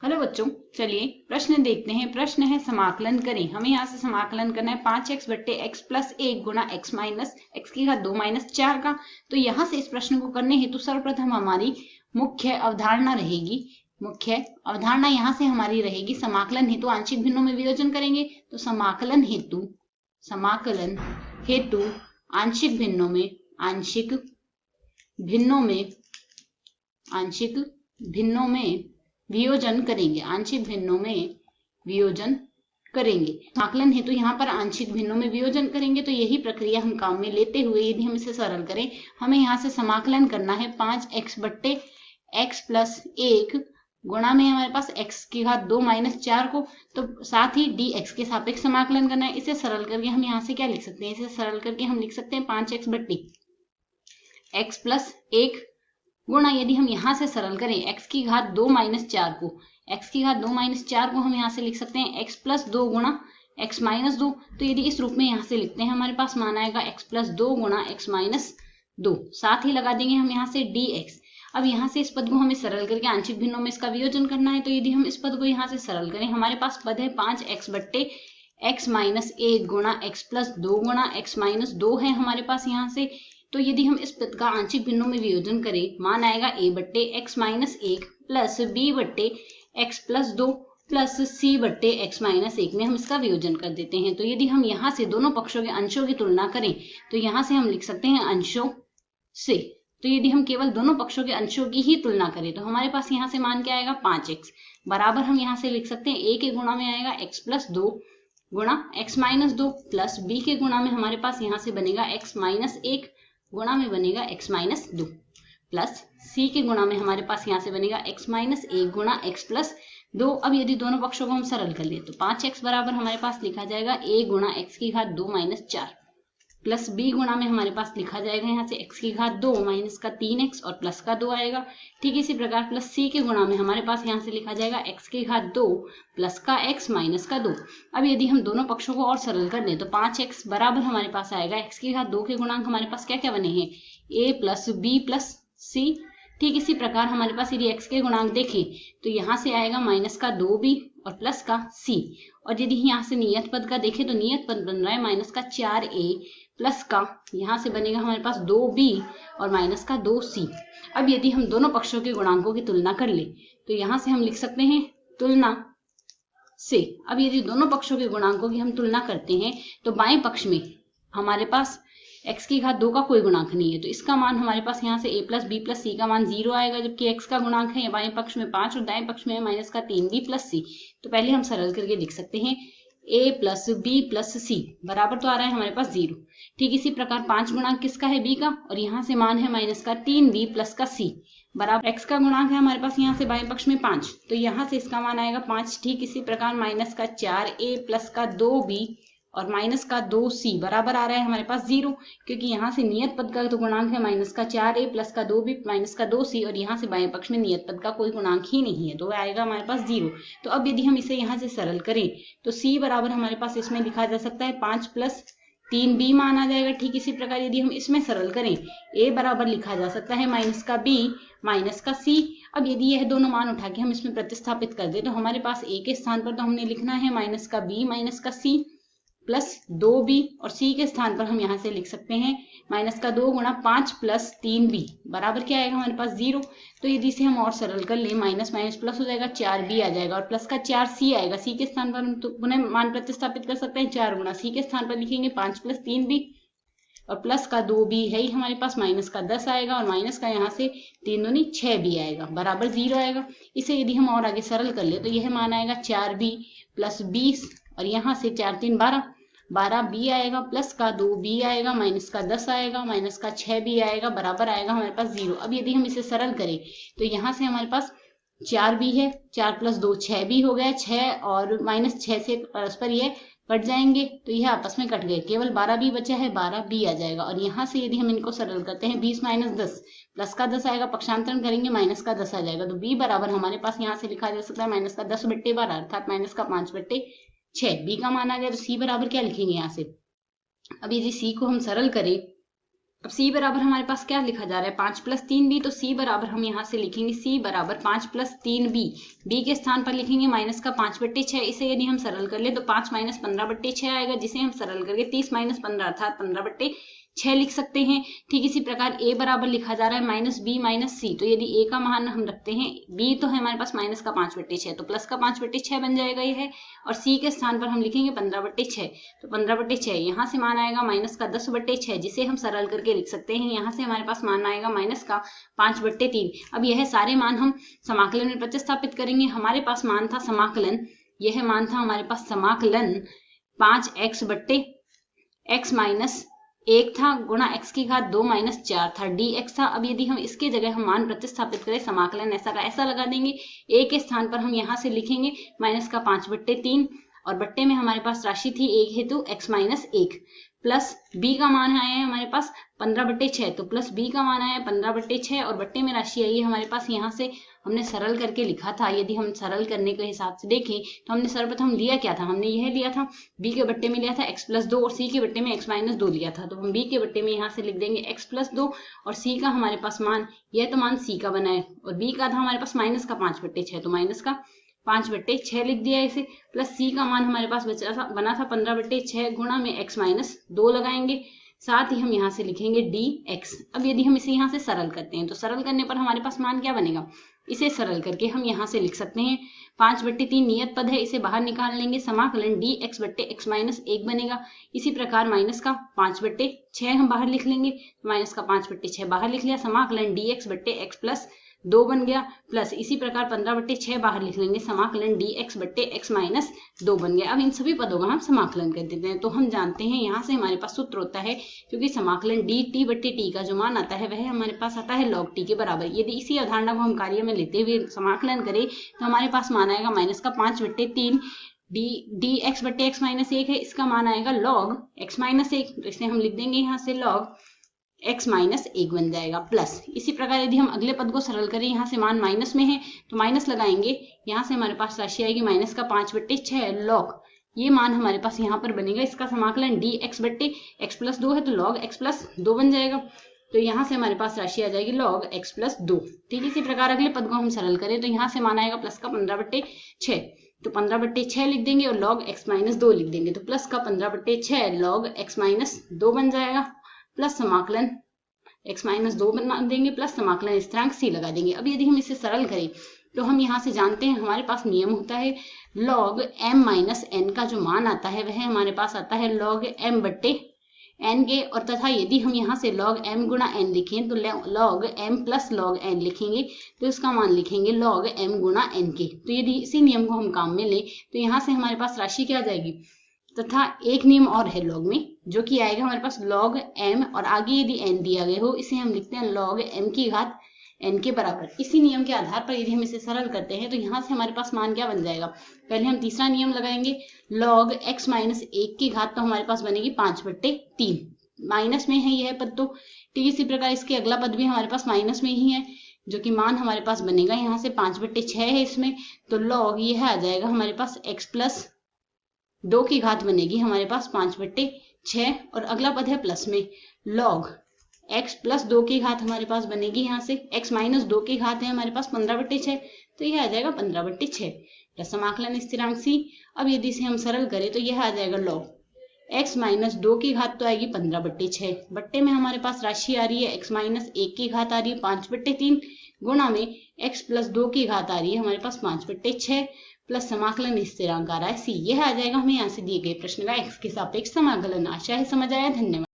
Hello बच्चों, चलिए प्रश्न देखते हैं। प्रश्न है समाकलन करें। हमें यहाँ से समाकलन करना है 5x बट्टे x प्लस 1 गुना x माइनस x की घात 2 माइनस 4 का। तो यहाँ से इस प्रश्न को करने हेतु सर्वप्रथम हमारी मुख्य अवधारणा रहेगी। मुख्य अवधारणा यहाँ से हमारी रहेगी समाकलन हेतु आंशिक भिन्नों में वियोजन करेंगे। तो समाकलन हेतु आंशिक भिन्नों में वियोजन करेंगे। आंशिक भिन्नों में वियोजन करेंगे। समाकलन हेतु यहाँ पर आंशिक भिन्नों में वियोजन करेंगे। तो यही प्रक्रिया हम काम में लेते हुए यदि हम इसे सरल करें, हमें यहाँ से समाकलन करना है 5x बट्टे x प्लस 1 गुणा में हमारे पास x की घात 2 माइनस 4 को, तो साथ ही dx के सापेक्ष समाकलन करना है। इसे सरल करके हम यहाँ से क्या लिख सकते हैं? इसे सरल करके हम लिख सकते हैं 5x बट्टे x प्लस 1 गुणा, यदि हम यहाँ से सरल करें x की घात 2 माइनस 4 को, x की घात 2 माइनस 4 को हम यहाँ से लिख सकते हैं x प्लस 2 गुणा x माइनस 2। तो यदि इस रूप में यहाँ से लिखते हैं, हमारे पास मान आएगा x प्लस 2 गुणा x माइनस 2। साथ ही लगा देंगे हम यहाँ से dx। अब यहाँ से इस पद को हमें सरल करके आंशिक भिन्नों में इसका वियोजन करना है। तो यदि हम इस पद को यहाँ से सरल करें, हमारे पास पद है 5x बट्टे x माइनस 1 गुणा x प्लस 2 गुणा x माइनस 2 है हमारे पास यहाँ से। तो यदि हम इस पद का आंशिक भिन्नों में वियोजन करें, मान आएगा a बट्टे x माइनस 1 प्लस b बट्टे x प्लस 2 प्लस c बट्टे x माइनस 1 में हम इसका वियोजन कर देते हैं। तो यदि हम यहाँ से दोनों पक्षों के अंशों की तुलना करें, तो यहाँ से हम लिख सकते हैं अंशों से। तो यदि हम केवल दोनों पक्षों के अंशों की ही तुलना करें, तो हमारे पास यहाँ से मान क्या आएगा? 5x बराबर हम यहाँ से लिख सकते हैं a के गुणा में आएगा x प्लस 2 गुणा x माइनस 2 प्लस b के गुणा में हमारे पास यहाँ से बनेगा x माइनस 1 गुणा में बनेगा x माइनस 2 प्लस c के गुणा में हमारे पास यहाँ से बनेगा x माइनस 1 गुणा x प्लस 2। अब यदि दोनों पक्षों को हम सरल कर लें, तो 5x बराबर हमारे पास लिखा जाएगा a गुणा x की घात 2 माइनस 4 प्लस b गुणा में हमारे पास लिखा जाएगा यहाँ से x की घात 2 माइनस का 3x और प्लस का 2 आएगा। ठीक इसी प्रकार प्लस c के गुणा में हमारे पास यहाँ से लिखा जाएगा x की घात 2 प्लस का x माइनस का 2। अब यदि हम दोनों पक्षों को और सरल कर लें, तो 5x बराबर हमारे पास आएगा x की घात 2 के गुणांक हमारे पास क्या क्या बने हैं? a plus b plus c। ठीक इसी प्रकार हमारे पास यदि x के गुणांक देखें, तो यहाँ से आएगा माइनस का 2b और प्लस का c। और यदि यहाँ से नियत पद का देखें, तो नियत पद बन रहा है माइनस का 4a प्लस का यहाँ से बनेगा हमारे पास 2b और माइनस का 2c। अब यदि हम दोनों पक्षों के गुणांकों की तुलना कर ले, तो यहाँ से हम लिख सकते हैं तुलना से। अब यदि दोनों पक्षों के गुणांकों की हम तुलना करते हैं, तो बाएं पक्ष में हमारे पास x की घात 2 का कोई गुणांक नहीं है, तो इसका मान हमारे पास यहाँ से a plus b plus c का मान 0 आएगा, जबकि x का गुणांक है बाएं पक्ष में 5 और दाएं पक्ष में है माइनस का 3b प्लस c। तो पहले हम सरल करके लिख सकते हैं a plus b plus c बराबर तो आ रहा है हमारे पास 0। ठीक इसी प्रकार 5 गुणांक किसका है? b का, और यहाँ से मान है माइनस का 3b प्लस का c बराबर x का गुणांक है हमारे पास यहाँ से बाएं पक्ष में 5, तो यहाँ से इसका मान आएगा 5। ठीक इसी प्रकार माइनस का 4a प्लस का 2b और माइनस का 2c बराबर आ रहा है हमारे पास 0, क्योंकि यहाँ से नियत पद का तो गुणांक है माइनस का 4a प्लस का 2b माइनस का 2c, और यहाँ से बाएं पक्ष में नियत पद का कोई गुणांक ही नहीं है, तो वह आएगा हमारे पास 0। तो अब यदि हम इसे यहाँ से सरल करें, तो c बराबर हमारे पास इसमें लिखा जा सकता है 5 प्लस 3b मान आ जाएगा। ठीक इसी प्रकार यदि हम इसमें सरल करें, a बराबर लिखा जा सकता है माइनस का b माइनस का c। अब यदि यह दोनों मान उठा के हम इसमें प्रतिस्थापित कर दे, तो हमारे पास a के स्थान पर तो हमने लिखना है माइनस का b माइनस का c प्लस 2b, और c के स्थान पर हम यहाँ से लिख सकते हैं माइनस का 2 गुणा 5 प्लस 3b बराबर क्या आएगा हमारे पास 0। तो यदि इसे हम और सरल कर ले, माइनस माइनस प्लस हो जाएगा, 4b आ जाएगा और प्लस का 4c आएगा। c के स्थान पर हम तो पुनः मान प्रतिस्थापित कर सकते हैं, 4 गुणा c के स्थान पर लिखेंगे 5 प्लस 3b और प्लस का 2b है ही हमारे पास, माइनस का 10 आएगा और माइनस का यहाँ से 3 दूनी 6b आएगा बराबर 0 आएगा। इसे यदि हम और आगे सरल कर ले, तो यह मान आएगा 4b प्लस 20 और यहाँ से 4 3 12b आएगा, प्लस का 2b आएगा, माइनस का 10 आएगा, माइनस का 6b आएगा बराबर आएगा हमारे पास 0। अब यदि हम इसे सरल करें, तो यहाँ से हमारे पास 4b है, 4 प्लस 2 6b हो गया, 6 और माइनस 6 से परस्पर यह कट जाएंगे, तो यह आपस में कट गए, केवल 12b बचा है, 12b आ जाएगा। और यहाँ से यदि हम इनको सरल करते हैं, 20 माइनस 10 प्लस का 10 आएगा, पक्षांतरण करेंगे माइनस का 10 आ जाएगा। तो b बराबर हमारे पास यहाँ से लिखा जा सकता है माइनस का 10 बट्टे 12 अर्थात माइनस का 5 बट्टे 6। b का मान आ गया, तो c बराबर क्या लिखेंगे यहाँ से? अब यदि c को हम सरल करें, अब c बराबर हमारे पास क्या लिखा जा रहा है 5 + 3b, तो c बराबर हम यहाँ से लिखेंगे c बराबर 5 + 3b, b के स्थान पर लिखेंगे माइनस का 5/6। इसे यदि हम सरल कर ले तो 5 - 15/6 आएगा, जिसे हम सरल करके 30 - 15 अर्थात 15/6 लिख सकते हैं। ठीक इसी प्रकार a बराबर लिखा जा रहा है -b - c, तो यदि a का मान हम रखते हैं, b तो है हमारे पास माइनस का 5/6 तो प्लस का 5/6 बन जाएगा ये है, और c के स्थान पर हम लिखेंगे 15/6, तो 15/6 यहाँ से मान आएगा माइनस का 10/6, जिसे हम सरल करके लिख सकते हैं। यहाँ से हमारे पास मान आएगा माइनस का 5/3। अब यह सारे मान हम समाकलन में प्रतिस्थापित करेंगे। हमारे पास मान था समाकलन, यह मान था हमारे पास समाकलन 5x/x - 1 था गुणा x की घात 2 - 4 था, dx था। अब यदि हम इसके जगह हम मान प्रतिस्थापित करें, समाकलन ऐसा का ऐसा लगा देंगे, a के स्थान पर हम यहाँ से लिखेंगे माइनस का 5/3, और बट्टे में हमारे पास राशि थी एक हेतु x - 1, प्लस b का मान आया है हमारे पास 15/6, तो प्लस b का मान आया है 15/6, और बट्टे में राशि आई है हमारे पास, यहाँ से हमने सरल करके लिखा था। यदि हम सरल करने के हिसाब से देखें तो हमने सर्वप्रथम लिया क्या था, हमने यह लिया था b के बट्टे में लिया था x + 2 और c के बट्टे में x - 2 लिया था, तो हम b के बट्टे में यहाँ से लिख देंगे x + 2 और c का हमारे पास मान, यह तो मान c का बना है, और b का था हमारे पास माइनस का 5/6, तो माइनस का 5/6 लिख दिया इसे, प्लस c का मान हमारे पास बना था 15/6 गुणा में x - 2 लगाएंगे, साथ ही हम यहाँ से लिखेंगे dx। अब यदि हम इसे यहाँ से सरल करते हैं तो सरल करने पर हमारे पास मान क्या बनेगा, इसे सरल करके हम यहाँ से लिख सकते हैं 5/3 नियत पद है, इसे बाहर निकाल लेंगे, समाकलन dx/x - 1 बनेगा। इसी प्रकार माइनस का 5/6 हम बाहर लिख लेंगे, माइनस का 5/6 बाहर लिख लिया, समाकलन dx/x + 2 बन गया, प्लस इसी प्रकार 15/6 बाहर लिख लेंगे, समाकलन dx/x - 2 बन गया। अब इन सभी पदों का हम समाकलन कर देते हैं, तो हम जानते हैं यहाँ से हमारे पास सूत्र होता है, क्योंकि समाकलन dt/t का जो मान आता है वह हमारे पास आता है log t के बराबर। यदि इसी अवधारणा को हम कार्य में लेते हुए समाकलन करें तो हमारे पास मान आएगा माइनस का 5/3, dx/x - 1 है, इसका मान आएगा log x - 1, तो इसे हम लिख देंगे यहाँ से log x - 1 बन जाएगा, प्लस इसी प्रकार यदि हम अगले पद को सरल करें, यहाँ से मान माइनस में है तो माइनस लगाएंगे, यहाँ से हमारे पास राशि आएगी माइनस का 5/6 log, ये मान हमारे पास यहाँ पर बनेगा, इसका समाकलन dx/x + 2 है तो log x + 2 बन जाएगा, तो यहाँ से हमारे पास राशि आ जाएगी log x + 2। ठीक इसी प्रकार अगले पद को हम सरल करें तो यहाँ से मान आएगा प्लस का 15/6, तो 15/6 लिख देंगे और log x - 2 लिख देंगे, तो प्लस का 15/6 log x - 2 बन जाएगा, प्लस समाकलन x - 2 बना देंगे, प्लस समाकलन स्थिरांक c लगा देंगे। अब यदि हम इसे सरल करें तो हम यहाँ से जानते हैं हमारे पास नियम होता है log m - n का जो मान आता है वह हमारे पास आता है log m/n के, और तथा यदि हम यहाँ से log m गुणा n लिखें तो log m + log n लिखेंगे, तो इसका मान लिखेंगे log m गुणा n के। तो यदि इसी नियम को हम काम में लें तो यहाँ से हमारे पास राशि क्या आ जाएगी, तथा एक नियम और है log में, जो कि आएगा हमारे पास log m और आगे यदि n दिया गया हो, इसे हम लिखते हैं log m की घात n के बराबर। इसी नियम के आधार पर यदि हम इसे सरल करते हैं तो यहाँ से हमारे पास मान क्या बन जाएगा, पहले हम तीसरा नियम लगाएंगे, log x - 1 की घात तो हमारे पास बनेगी 5/3, माइनस में है यह पद, तो ठीक इसी प्रकार इसके अगला पद भी हमारे पास माइनस में ही है, जो कि मान हमारे पास बनेगा यहाँ से 5/6 है इसमें, तो log यह आ जाएगा हमारे पास x + 2 की घात बनेगी हमारे पास 5/6, और अगला पद है प्लस में log x + 2 की घात हमारे पास बनेगी, यहाँ से x - 2 की घात है हमारे पास 15/6, तो यह आ जाएगा 15/6 प्लस समाकलन स्थिरांक c। अब यदि इसे हम सरल करें तो यह आ जाएगा log x - 2 की घात तो आएगी 15/6, बट्टे में हमारे पास राशि आ रही है x - 1 की घात आ रही है 5/3 गुणा में x + 2 की घात आ रही है हमारे पास 5/6 प्लस समाकलन स्थिरांक आ रहा है c। यह आ जाएगा हमें यहाँ से दिए गए प्रश्न का x के सापेक्ष समाकलन। आशा है समझ आया, धन्यवाद।